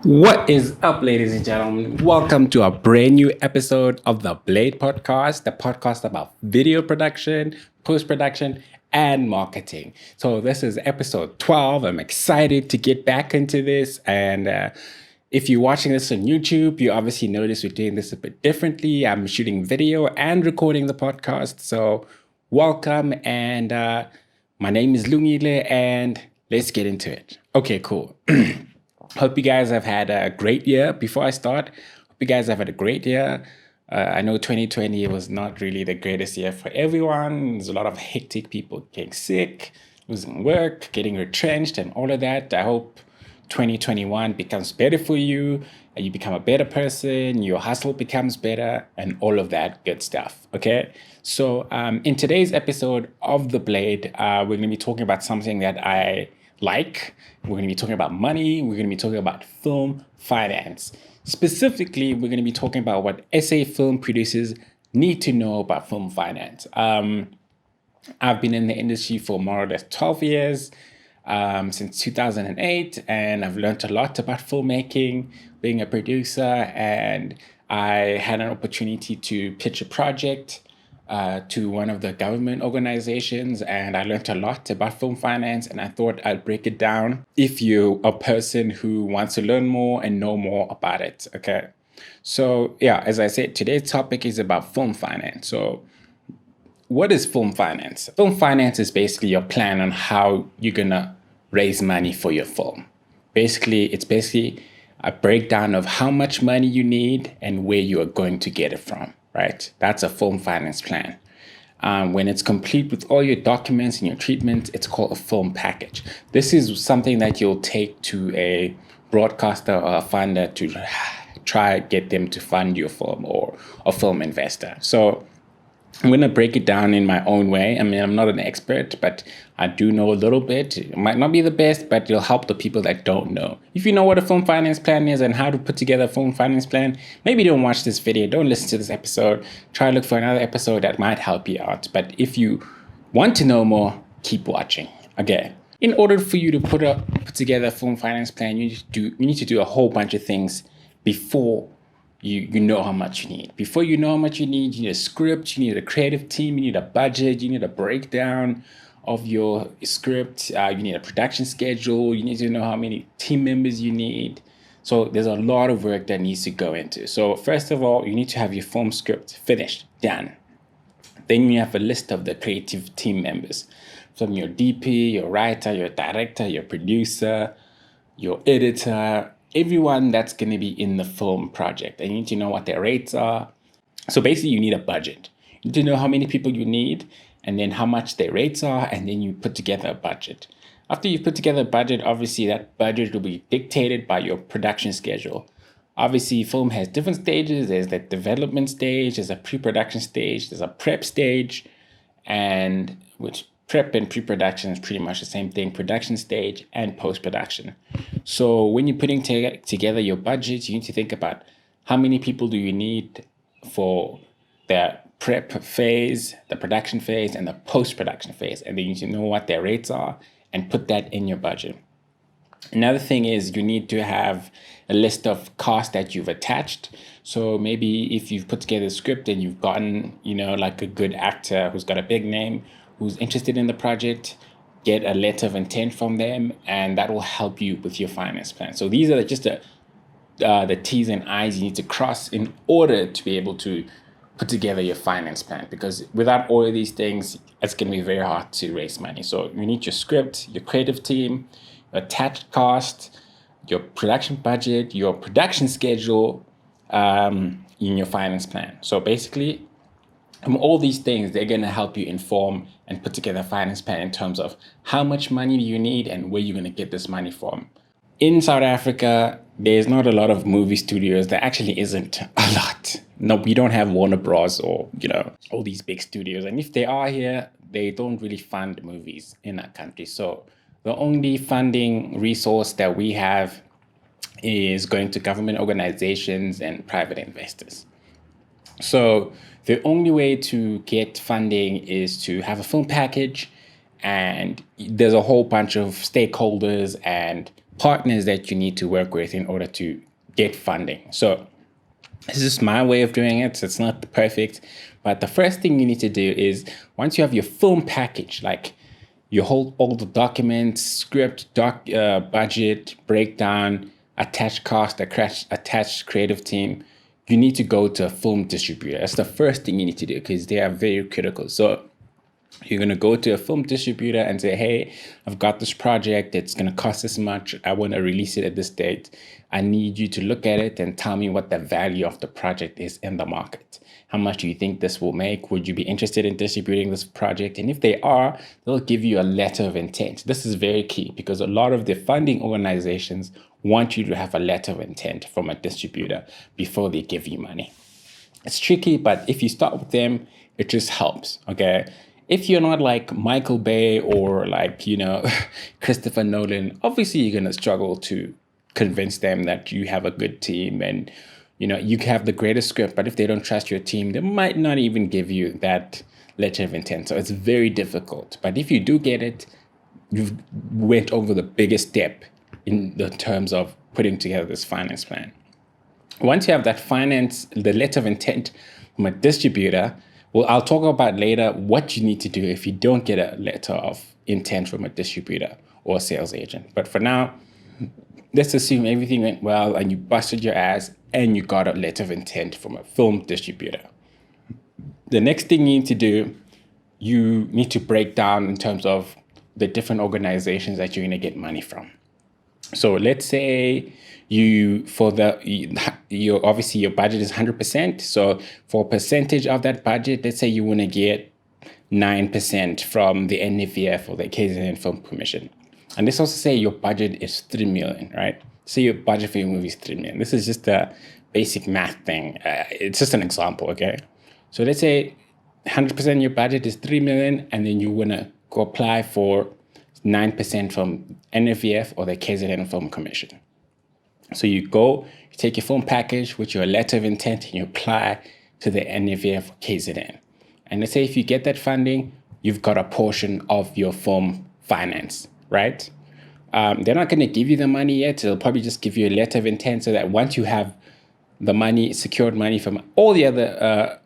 What is up, ladies and gentlemen? Welcome to a brand new episode of the Blade Podcast, the podcast about video production, post production, and marketing. So, this is episode 12. I'm excited to get back into this. And if you're watching this on YouTube, you obviously notice we're doing this a bit differently. I'm shooting video and recording the podcast. So, welcome. And my name is Lungile, and let's get into it. Okay, cool. Hope you guys have had a great year. Before I start, hope you guys have had a great year. I know 2020 was not really the greatest year for everyone. There's a lot of hectic people getting sick, losing work, getting retrenched, and all of that. I hope 2021 becomes better for you, and you become a better person, your hustle becomes better, and all of that good stuff. Okay. So, in today's episode of The Blade, we're going to be talking about something that I like. We're going to be talking about money. We're going to be talking about film finance. Specifically, we're going to be talking about what SA film producers need to know about film finance. I've been in the industry for more or less 12 years, since 2008, and I've learned a lot about filmmaking, being a producer, and I had an opportunity to pitch a project to one of the government organizations, and I learned a lot about film finance, and I thought I'd break it down if you're a person who wants to learn more and know more about it. Okay. So yeah, as I said, today's topic is about film finance. So what is film finance? Film finance is basically your plan on how you're gonna raise money for your film. It's basically a breakdown of how much money you need and where you are going to get it from, right? That's a film finance plan. When it's complete with all your documents and your treatments, it's called a film package. This is something that you'll take to a broadcaster or a funder to try get them to fund your film, or a film investor. So I'm going to break it down in my own way. I mean, I'm not an expert, but I do know a little bit. It might not be the best, but it'll help the people that don't know. If you know what a film finance plan is and how to put together a film finance plan, maybe don't watch this video, don't listen to this episode. Try to look for another episode that might help you out. But if you want to know more, keep watching. Okay. In order for you to put together a film finance plan, you need to do a whole bunch of things before you know how much you need. Before you know how much you need a script, you need a creative team, you need a budget, you need a breakdown of your script, you need a production schedule, you need to know how many team members you need. So there's a lot of work that needs to go into. So first of all, you need to have your film script finished, done. Then you have a list of the creative team members, from your DP, your writer, your director, your producer, your editor, everyone that's going to be in the film project. And you need to know what their rates are. So basically, you need a budget. You need to know how many people you need, and then how much their rates are, and then you put together a budget. After you've put together a budget, obviously that budget will be dictated by your production schedule. Obviously, film has different stages. There's the development stage, there's a pre-production stage, there's a prep stage, and which prep and pre-production is pretty much the same thing, production stage and post-production. So when you're putting together your budget, you need to think about how many people do you need for the prep phase, the production phase, and the post-production phase. And then you need to know what their rates are and put that in your budget. Another thing is you need to have a list of costs that you've attached. So maybe if you've put together a script and you've gotten, like a good actor who's got a big name, who's interested in the project, get a letter of intent from them, and that will help you with your finance plan. So these are just the T's and I's you need to cross in order to be able to put together your finance plan, because without all of these things, it's going to be very hard to raise money. So you need your script, your creative team, your attached cost, your production budget, your production schedule, in your finance plan. So basically, all these things, they're going to help you inform and put together a finance plan in terms of how much money do you need and where you're going to get this money from. In South Africa, there's not a lot of movie studios. There actually isn't a lot. No, we don't have Warner Bros. Or, all these big studios. And if they are here, they don't really fund movies in our country. So the only funding resource that we have is going to government organizations and private investors. So the only way to get funding is to have a film package, and there's a whole bunch of stakeholders and partners that you need to work with in order to get funding. So this is my way of doing it. So it's not perfect, but the first thing you need to do is once you have your film package, like you hold all the documents, script, budget, breakdown, attached cost, attached creative team, you need to go to a film distributor. That's the first thing you need to do because they are very critical. So you're going to go to a film distributor and say, hey, I've got this project. It's going to cost this much. I want to release it at this date. I need you to look at it and tell me what the value of the project is in the market. How much do you think this will make? Would you be interested in distributing this project? And if they are, they'll give you a letter of intent. This is very key because a lot of the funding organizations want you to have a letter of intent from a distributor before they give you money. It's tricky, but if you start with them, it just helps, okay? If you're not like Michael Bay or like, Christopher Nolan, obviously you're going to struggle to convince them that you have a good team and, you have the greatest script, but if they don't trust your team, they might not even give you that letter of intent. So it's very difficult. But if you do get it, you've went over the biggest step in the terms of putting together this finance plan. Once you have that the letter of intent from a distributor, well, I'll talk about later what you need to do if you don't get a letter of intent from a distributor or a sales agent. But for now, let's assume everything went well and you busted your ass and you got a letter of intent from a film distributor. The next thing you need to do, you need to break down in terms of the different organizations that you're going to get money from. So let's say obviously your budget is 100%. So for a percentage of that budget, let's say you want to get 9% from the NFVF or the KZN Film Commission. And let's also say your budget is 3 million, right? Say your budget for your movie is 3 million. This is just a basic math thing. It's just an example, okay? So let's say 100% of your budget is 3 million, and then you want to go apply for 9% from NFVF or the KZN Film Commission. So you take your film package with your letter of intent and you apply to the NFVF or KZN. And let's say if you get that funding, you've got a portion of your film finance, right? They're not going to give you the money yet. They'll probably just give you a letter of intent so that once you have the money, secured money from all the other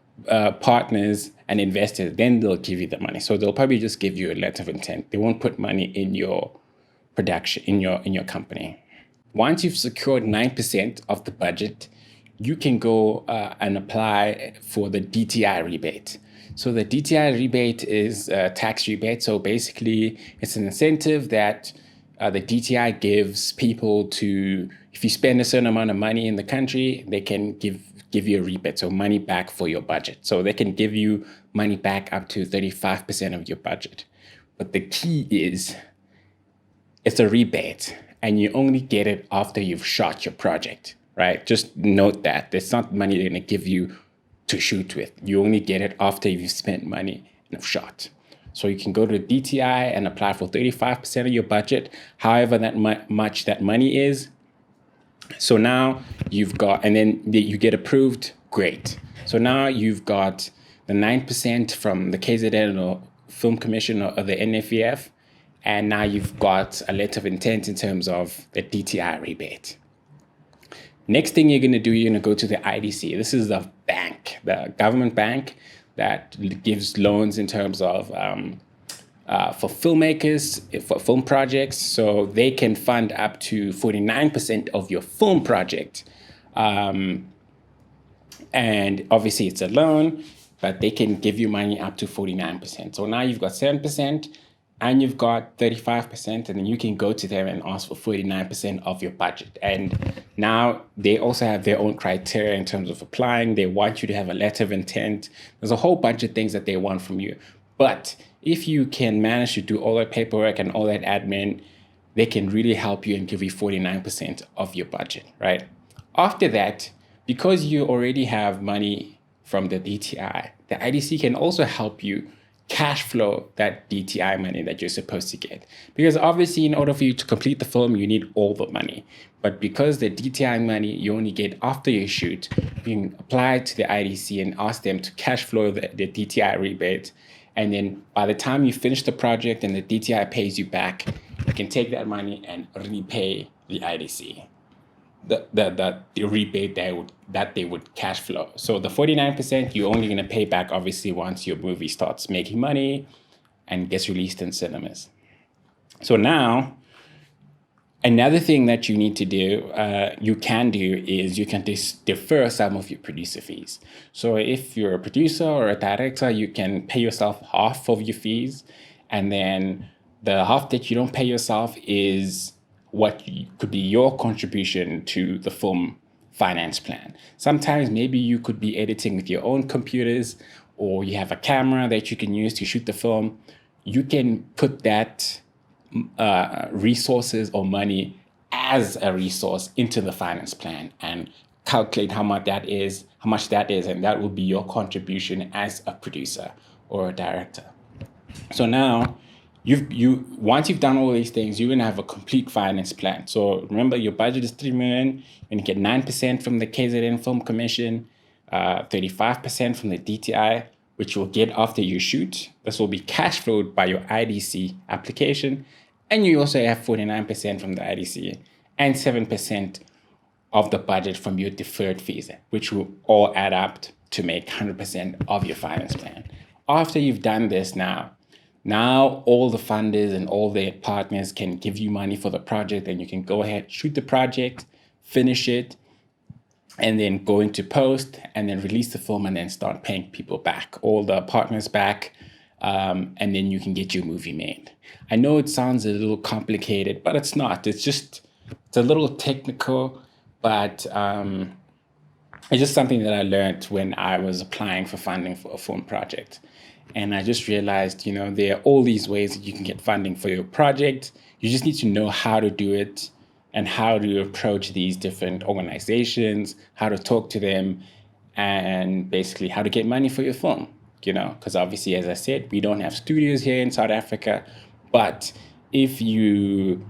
partners and investors, then they'll give you the money. So they'll probably just give you a letter of intent. They won't put money in your production, in your company. Once you've secured 9% of the budget, you can go and apply for the DTI rebate. So the DTI rebate is a tax rebate. So basically, it's an incentive that the DTI gives people to, if you spend a certain amount of money in the country, they can give you a rebate, so money back for your budget. So they can give you money back up to 35% of your budget. But the key is, it's a rebate, and you only get it after you've shot your project, right? Just note that. It's not money they're going to give you to shoot with. You only get it after you've spent money and have shot. So you can go to DTI and apply for 35% of your budget, however much that money is. So now you've got, and then you get approved, great. So now you've got the 9% from the KZN or Film Commission or the NFVF, and now you've got a letter of intent in terms of the DTI rebate. Next thing you're going to do, you're going to go to the IDC. This is the bank, the government bank that gives loans in terms of for filmmakers, for film projects. So they can fund up to 49% of your film project. And obviously it's a loan, but they can give you money up to 49%. So now you've got 7%. And you've got 35%, and then you can go to them and ask for 49% of your budget. And now they also have their own criteria in terms of applying. They want you to have a letter of intent. There's a whole bunch of things that they want from you. But if you can manage to do all that paperwork and all that admin, they can really help you and give you 49% of your budget, right? After that, because you already have money from the DTI, the IDC can also help you cash flow that DTI money that you're supposed to get. Because obviously, in order for you to complete the film, you need all the money. But because the DTI money you only get after you shoot, you can apply to the IDC and ask them to cash flow the DTI rebate. And then by the time you finish the project and the DTI pays you back, you can take that money and repay the IDC, the rebate that they would cash flow. So the 49% you're only going to pay back obviously once your movie starts making money and gets released in cinemas. So now, another thing that you need to do, you can do, is you can defer some of your producer fees. So if you're a producer or a director, you can pay yourself half of your fees, and then the half that you don't pay yourself is what could be your contribution to the film finance plan. Sometimes maybe you could be editing with your own computers, or you have a camera that you can use to shoot the film. You can put that resources or money as a resource into the finance plan and calculate how much that is, and that will be your contribution as a producer or a director. So now, once you've done all these things, you're gonna have a complete finance plan. So remember, your budget is 3 million, and you get 9% from the KZN Film Commission, 35% from the DTI, which you'll get after you shoot. This will be cash flowed by your IDC application, and you also have 49% from the IDC and 7% of the budget from your deferred fees, which will all add up to make 100% of your finance plan. After you've done this, now all the funders and all the partners can give you money for the project, and you can go ahead, shoot the project, finish it, and then go into post, and then release the film, and then start paying people back, all the partners back, and then you can get your movie made. I know it sounds a little complicated, but it's not. It's a little technical, but it's just something that I learned when I was applying for funding for a film project. And I just realized, there are all these ways that you can get funding for your project. You just need to know how to do it and how to approach these different organizations, how to talk to them, and basically how to get money for your film, because obviously, as I said, we don't have studios here in South Africa. But if you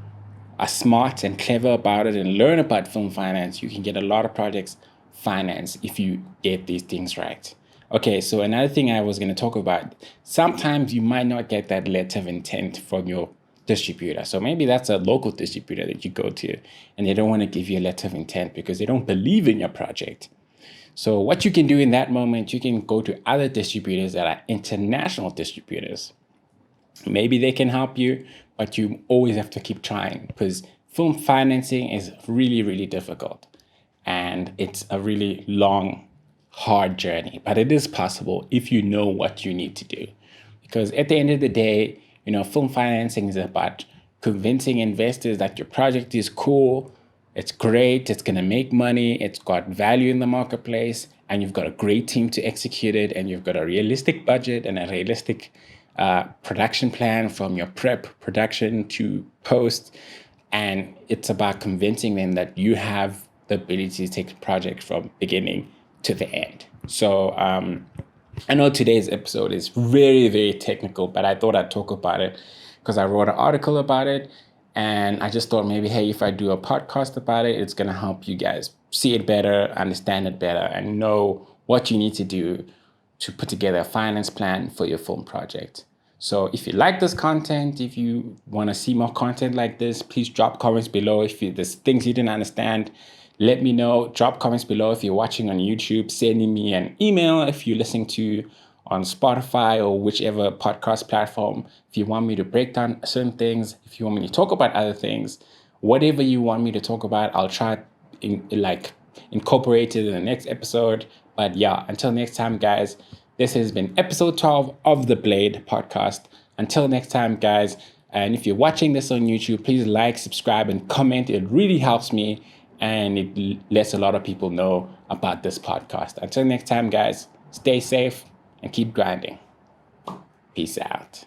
are smart and clever about it and learn about film finance, you can get a lot of projects financed if you get these things right. Okay, so another thing I was going to talk about, sometimes you might not get that letter of intent from your distributor. So maybe that's a local distributor that you go to, and they don't want to give you a letter of intent because they don't believe in your project. So what you can do in that moment, you can go to other distributors that are international distributors. Maybe they can help you, but you always have to keep trying, because film financing is really, really difficult. And it's a really long, hard journey, but it is possible if you know what you need to do. Because at the end of the day, film financing is about convincing investors that your project is cool, it's great, it's going to make money, it's got value in the marketplace, and you've got a great team to execute it, and you've got a realistic budget and a realistic production plan from your production to post. And it's about convincing them that you have the ability to take the project from beginning to the end. So I know today's episode is very, very technical, but I thought I'd talk about it because I wrote an article about it. And I just thought maybe, hey, if I do a podcast about it, it's going to help you guys see it better, understand it better, and know what you need to do to put together a finance plan for your film project. So if you like this content, if you want to see more content like this, please drop comments below. If there's things you didn't understand, let me know. Drop comments below. If you're watching on YouTube, sending me an email. If you're listening to on Spotify or whichever podcast platform, if you want me to break down certain things, if you want me to talk about other things, whatever you want me to talk about, I'll try incorporate it in the next episode. But yeah, until next time, guys, this has been episode 12 of the Blade podcast. Until next time, guys, and if you're watching this on YouTube, please like, subscribe, and comment. It really helps me, and it lets a lot of people know about this podcast. Until next time, guys, stay safe and keep grinding. Peace out.